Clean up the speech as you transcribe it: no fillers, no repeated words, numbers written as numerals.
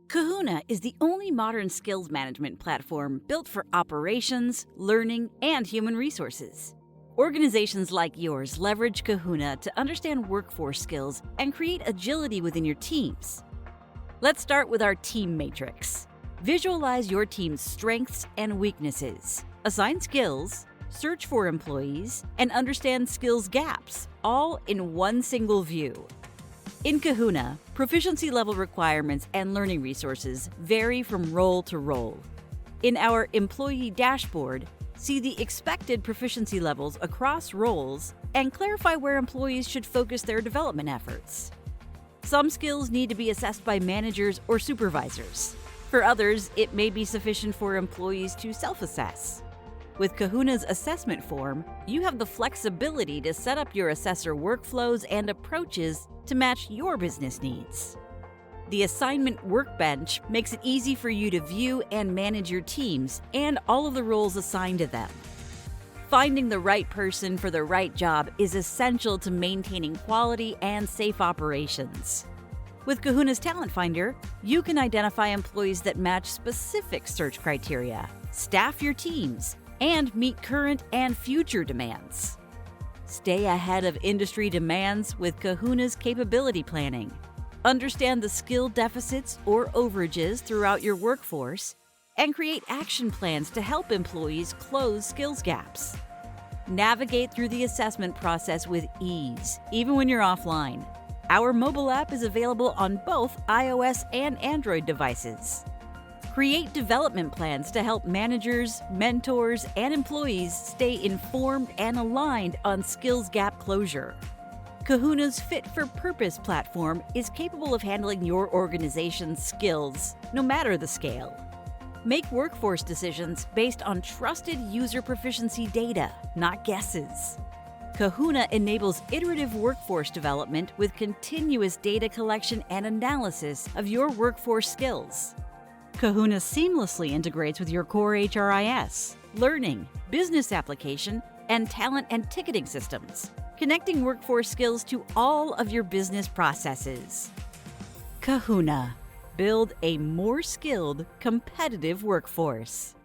Kahuna is the only modern skills management platform built for operations, learning, and human resources. Organizations like yours leverage Kahuna to understand workforce skills and create agility within your teams. Let's start with our team matrix. Visualize your team's strengths and weaknesses, assign skills, search for employees, and understand skills gaps, all in one single view. In Kahuna, proficiency level requirements and learning resources vary from role to role. In our employee dashboard, see the expected proficiency levels across roles and clarify where employees should focus their development efforts. Some skills need to be assessed by managers or supervisors. For others, it may be sufficient for employees to self-assess. With Kahuna's assessment form, you have the flexibility to set up your assessor workflows and approaches to match your business needs. The assignment workbench makes it easy for you to view and manage your teams and all of the roles assigned to them. Finding the right person for the right job is essential to maintaining quality and safe operations. With Kahuna's Talent Finder, you can identify employees that match specific search criteria, staff your teams, and meet current and future demands. Stay ahead of industry demands with Kahuna's capability planning. Understand the skill deficits or overages throughout your workforce, and create action plans to help employees close skills gaps. Navigate through the assessment process with ease, even when you're offline. Our mobile app is available on both iOS and Android devices. Create development plans to help managers, mentors, and employees stay informed and aligned on skills gap closure. Kahuna's fit-for-purpose platform is capable of handling your organization's skills, no matter the scale. Make workforce decisions based on trusted user proficiency data, not guesses. Kahuna enables iterative workforce development with continuous data collection and analysis of your workforce skills. Kahuna seamlessly integrates with your core HRIS, learning, business application, and talent and ticketing systems, connecting workforce skills to all of your business processes. Kahuna. Build a more skilled, competitive workforce.